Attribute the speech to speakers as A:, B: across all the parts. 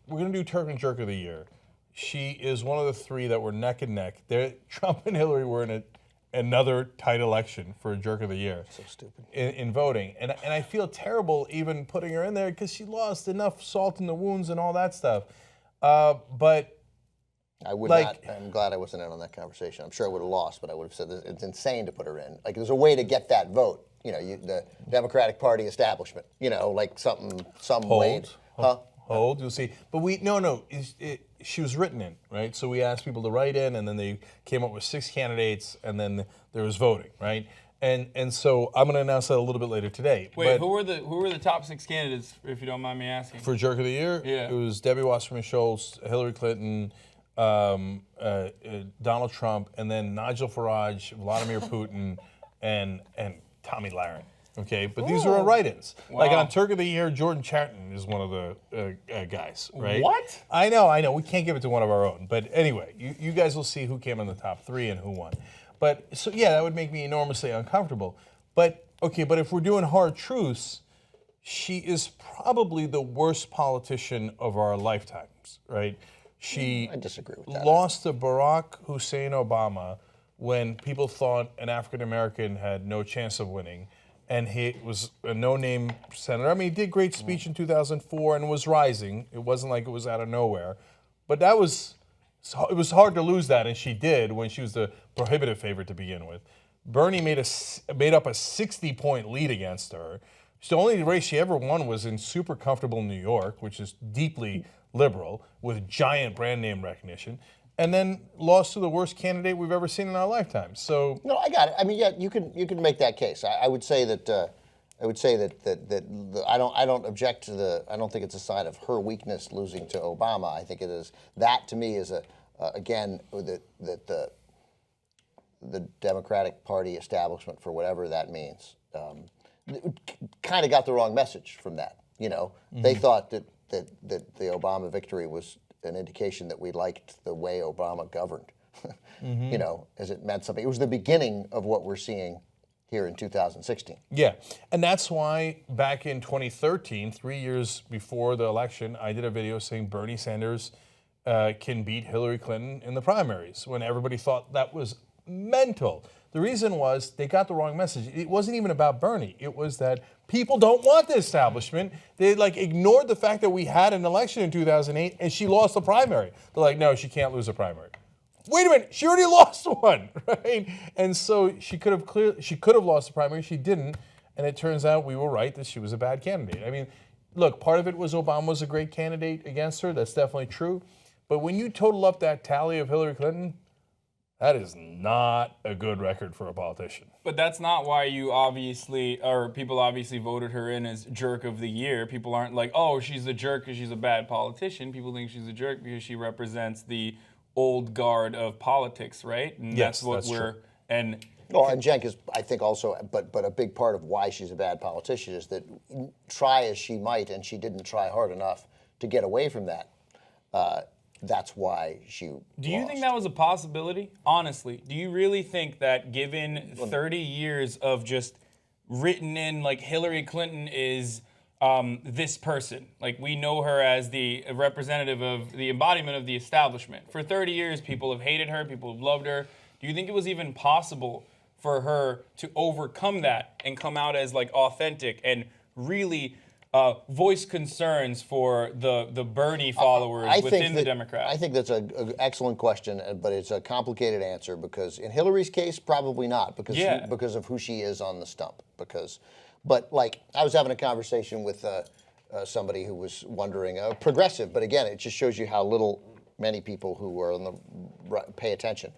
A: we're going to do Turk and Jerk of the Year. She is one of the three that were neck and neck. Trump and Hillary were in another tight election for a Jerk of the Year.
B: So stupid.
A: In voting. And I feel terrible even putting her in there because she lost enough salt in the wounds and all that stuff. But
B: I would not. I'm glad I wasn't in on that conversation. I'm sure I would have lost, but I would have said it's insane to put her in. Like, there's a way to get that vote. The Democratic Party establishment. Like some way.
A: Hold. You'll see. But she was written in, right? So we asked people to write in, and then they came up with 6 candidates, and then there was voting, right? And so I'm going to announce that a little bit later today.
C: Wait, who were the top 6 candidates, if you don't mind me asking?
A: For Jerk of the Year?
C: Yeah.
A: It was Debbie Wasserman Schultz, Hillary Clinton, Donald Trump, and then Nigel Farage, Vladimir Putin, and Tommy Lahren. Okay, but these are write-ins.
C: Wow.
A: Like on Turk of the Year, Jordan Chatton is one of the guys, right?
C: What?
A: I know. We can't give it to one of our own. But anyway, you guys will see who came in the top 3 and who won. But so yeah, that would make me enormously uncomfortable. But okay, but if we're doing hard truths, she is probably the worst politician of our lifetimes, right? She
B: I disagree with that.
A: lost to Barack Hussein Obama when people thought an African American had no chance of winning. And he was a no-name senator. I mean, he did a great speech in 2004 and was rising. It wasn't like it was out of nowhere. But it was hard to lose that, and she did when she was the prohibitive favorite to begin with. Bernie made up a 60-point lead against her. The only race she ever won was in super comfortable New York, which is deeply liberal, with giant brand name recognition. And then lost to the worst candidate we've ever seen in our lifetime. So
B: no, I got it. I mean, yeah, you can make that case. I would say that I don't object to the. I don't think it's a sign of her weakness losing to Obama. I think it is that to me is again that the Democratic Party establishment, for whatever that means, kind of got the wrong message from that. They thought that the Obama victory was an indication that we liked the way Obama governed, as it meant something. It was the beginning of what we're seeing here in 2016.
A: yeah, and that's why back in 2013, 3 years before the election, I did a video saying Bernie Sanders can beat Hillary Clinton in the primaries when everybody thought that was mental. The reason was they got the wrong message. It wasn't even about Bernie. It was that people don't want the establishment. They ignored the fact that we had an election in 2008 and she lost the primary. They're like, no, she can't lose a primary. Wait a minute, she already lost one, right? And so she could have lost the primary. She didn't, and it turns out we were right that she was a bad candidate. I mean, look, part of it was Obama was a great candidate against her. That's definitely true. But when you total up that tally of Hillary Clinton, that is not a good record for a politician.
C: But that's not why people obviously voted her in as Jerk of the Year. People aren't like, oh, she's a jerk because she's a bad politician. People think she's a jerk because she represents the old guard of politics, right? And
A: yes,
C: that's what
A: that's
C: we're
A: true.
B: And Cenk is, I think, also, but a big part of why she's a bad politician is that try as she might, and she didn't try hard enough to get away from that. That's why she
C: Do you think that was a possibility? Honestly, do you really think that given 30 years of just written in, like Hillary Clinton is this person, like we know her as the representative of the embodiment of the establishment. For 30 years, people have hated her, people have loved her. Do you think it was even possible for her to overcome that and come out as like authentic and really voice concerns for the Bernie followers within the Democrats?
B: I think that's an excellent question, but it's a complicated answer because in Hillary's case, probably not because of who she is on the stump. But like I was having a conversation with somebody who was wondering, progressive, but again, it just shows you how little many people who are on the pay attention.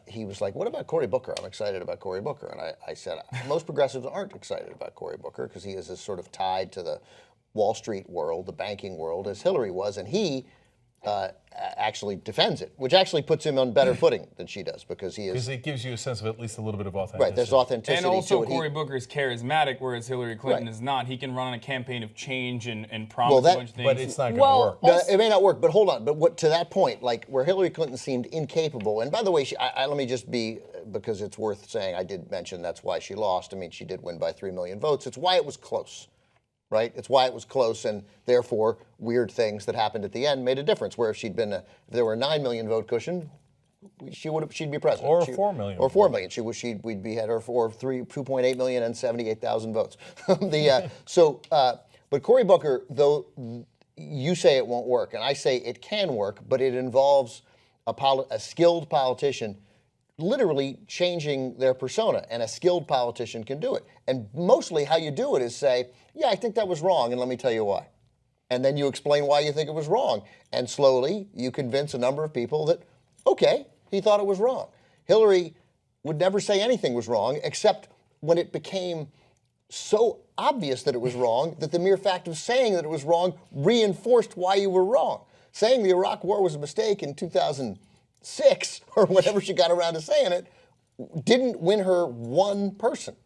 B: He was like, what about Cory Booker? I'm excited about Cory Booker. And I said, most progressives aren't excited about Cory Booker because he is as sort of tied to the Wall Street world, the banking world, as Hillary was. And he actually defends it, which actually puts him on better footing than she does because it
A: gives you a sense of at least a little bit of authenticity.
B: Right, there's authenticity
C: and also
B: to it.
C: Cory Booker is charismatic, whereas Hillary Clinton is not. He can run on a campaign of change and promise a bunch of things.
A: But it's not going to work.
B: No, it may not work, but hold on. But to that point, like where Hillary Clinton seemed incapable, and by the way, let me just be, because it's worth saying, I did mention that's why she lost. I mean, she did win by 3 million votes. It's why it was close. right? It's why it was close, and therefore weird things that happened at the end made a difference. Where if if there were a 9 million vote cushion, she'd be president.
A: Or 4 million.
B: Or 4 million. We'd be had her for 2.8 million and 78,000 votes. But Cory Booker, though you say it won't work, and I say it can work, but it involves a skilled politician literally changing their persona, and a skilled politician can do it. And mostly how you do it is say, yeah, I think that was wrong, and let me tell you why. And then you explain why you think it was wrong. And slowly you convince a number of people that, okay, he thought it was wrong. Hillary would never say anything was wrong, except when it became so obvious that it was wrong that the mere fact of saying that it was wrong reinforced why you were wrong. Saying the Iraq War was a mistake in 2006, or whenever she got around to saying it, didn't win her one person.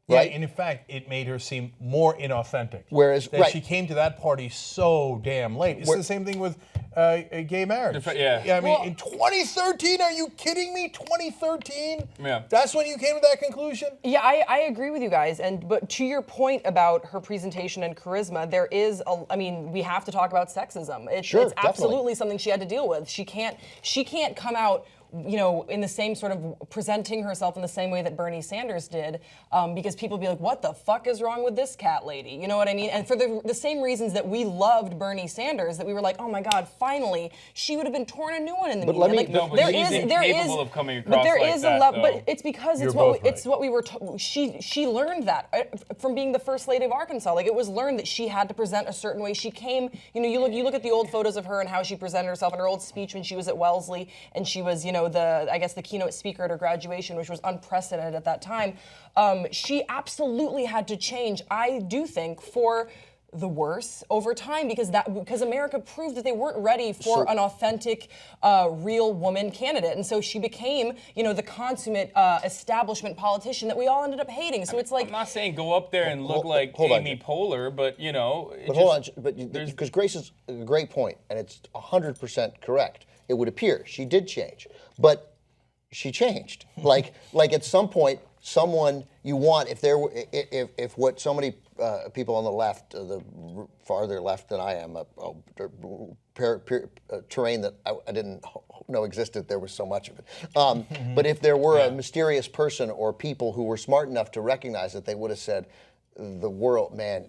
B: Right?
A: Yeah, and in fact, it made her seem more inauthentic.
B: Whereas,
A: she came to that party so damn late. It's the same thing with gay marriage. I mean, in 2013, are you kidding me? 2013?
C: Yeah.
A: That's when you came to that conclusion?
D: Yeah, I agree with you guys. But to your point about her presentation and charisma, there is, we have to talk about sexism. It's absolutely something she had to deal with. She can't come out, in the same sort of presenting herself in the same way that Bernie Sanders did, because people be like, what the fuck is wrong with this cat lady? You know what I mean? And for the same reasons that we loved Bernie Sanders, that we were like, oh my God, finally, she would have been torn a new one in the media.
C: But he's incapable of coming across like that,
D: but it's because it's what we were told. She learned that from being the first lady of Arkansas. Like, it was learned that she had to present a certain way. She came, you look at the old photos of her and how she presented herself in her old speech when she was at Wellesley, and she was, the keynote speaker at her graduation, which was unprecedented at that time. She absolutely had to change, I do think, for the worse over time, because America proved that they weren't ready for an authentic, real woman candidate, and so she became, the consummate establishment politician that we all ended up hating. So it's like,
C: I'm not saying go up there and look like Amy Poehler, but
B: because Grace is a great point, and it's 100% correct. It would appear she did change, but she changed. like at some point, someone you want, if what so many people on the left, the farther left than I am, terrain that I didn't know existed, there was so much of it. But if there were a mysterious person or people who were smart enough to recognize it, they would have said, the world, man,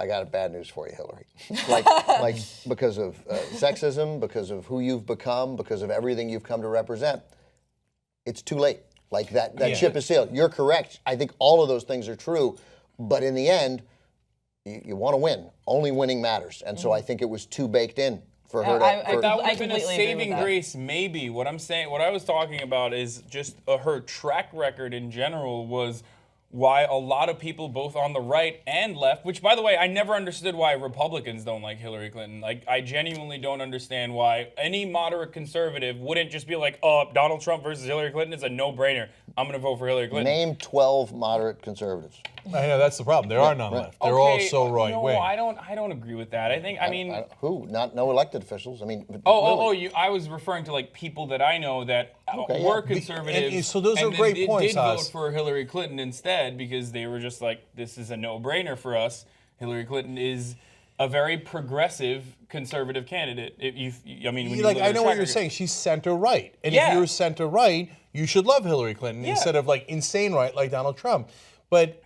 B: I got bad news for you, Hillary. like because of sexism, because of who you've become, because of everything you've come to represent, it's too late. Like that ship has sailed. You're correct. I think all of those things are true, but in the end, you want to win. Only winning matters, and so I think it was too baked in for her.
C: That would have been a saving grace, maybe. What I was talking about is just her track record in general was why a lot of people, both on the right and left, which, by the way, I never understood why Republicans don't like Hillary Clinton. Like, I genuinely don't understand why any moderate conservative wouldn't just be like, Donald Trump versus Hillary Clinton is a no-brainer. I'm going to vote for Hillary Clinton.
B: Name 12 moderate conservatives.
A: I know, that's the problem. There are none left. They're all so right-wing.
C: No, I don't agree with that.
B: Who? No elected officials. I mean.
C: I was referring to like people that I know that were conservatives.
A: So those are great points,
C: did vote for Hillary Clinton instead because they were just like, this is a no-brainer for us. Hillary Clinton is a very progressive conservative candidate.
A: I know what you're saying. She's center-right. And if you're center-right, you should love Hillary Clinton instead of like insane right like Donald Trump. But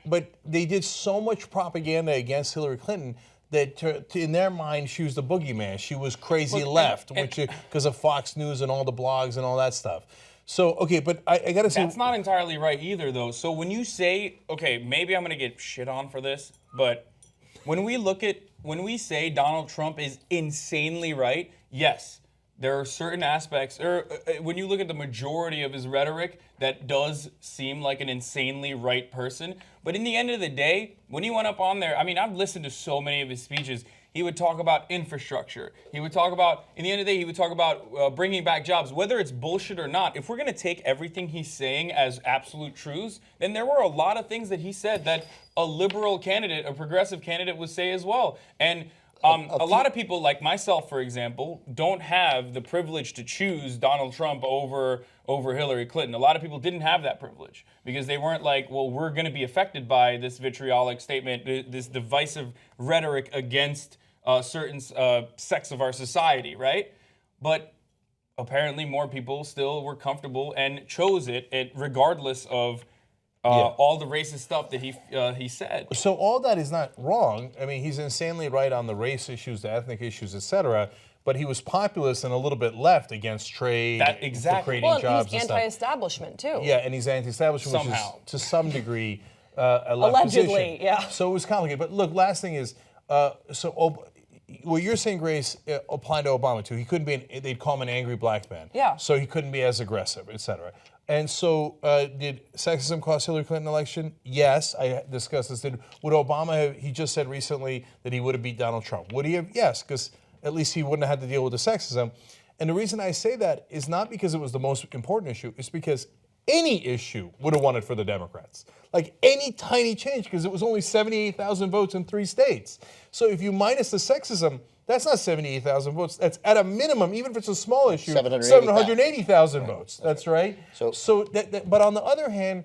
A: they did so much propaganda against Hillary Clinton that in their mind, she was the boogeyman. She was crazy left, because of Fox News and all the blogs and all that stuff. So, okay, but I got to say...
C: That's not entirely right either, though. So when you say, okay, maybe I'm going to get shit on for this, but when we say Donald Trump is insanely right, yes, there are certain aspects, or when you look at the majority of his rhetoric, that does seem like an insanely right person. But in the end of the day, when he went up on there, I've listened to so many of his speeches. He would talk about infrastructure. He would talk about, in the end of the day, he would talk about bringing back jobs. Whether it's bullshit or not, if we're going to take everything he's saying as absolute truths, then there were a lot of things that he said that a liberal candidate, a progressive candidate would say as well. And A lot of people, like myself, for example, don't have the privilege to choose Donald Trump over Hillary Clinton. A lot of people didn't have that privilege because they weren't like, well, we're going to be affected by this vitriolic statement, this divisive rhetoric against certain sects of our society, right? But apparently more people still were comfortable and chose it regardless of all the racist stuff that he said.
A: So all that is not wrong. I mean, he's insanely right on the race issues, the ethnic issues, etc. But he was populist and a little bit left against trade,
C: exactly.
A: for creating jobs
D: he's
A: and
D: anti-establishment too.
A: Yeah, and he's anti-establishment,
C: Somehow.
A: which is to some degree a left
D: Allegedly,
A: position.
D: yeah.
A: So it was complicated. But look, last thing is, what you're saying, Grace, applied to Obama too. He couldn't be, they'd call him an angry black man.
D: Yeah.
A: So he couldn't be as aggressive, etc. And so, did sexism cost Hillary Clinton an election? Yes, I discussed this. Would Obama have, he just said recently that he would have beat Donald Trump. Would he have? Yes, because at least he wouldn't have had to deal with the sexism. And the reason I say that is not because it was the most important issue, it's because any issue would have won it for the Democrats. Like any tiny change, because it was only 78,000 votes in 3 states. So if you minus the sexism, that's not 78,000 votes. That's at a minimum, even if it's a small issue, 780,000 votes. That's right. But on the other hand,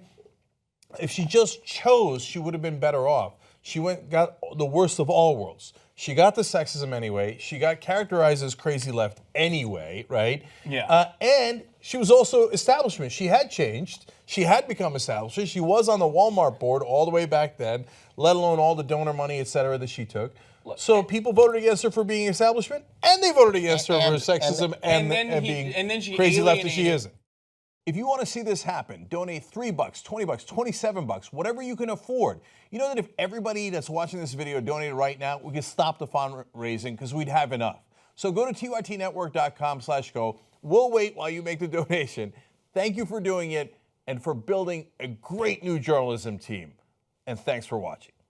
A: if she just chose, she would have been better off. She got the worst of all worlds. She got the sexism anyway. She got characterized as crazy left anyway, right?
C: Yeah.
A: And she was also establishment. She had changed. She had become established. She was on the Walmart board all the way back then, let alone all the donor money, et cetera, that she took. So people voted against her for being establishment, and they voted against her for sexism and being crazy left as she isn't. If you want to see this happen, donate $3, $20, $27, whatever you can afford. You know that if everybody that's watching this video donated right now, we could stop the fundraising because we'd have enough. So go to TYTnetwork.com/go. We'll wait while you make the donation. Thank you for doing it and for building a great new journalism team. And thanks for watching.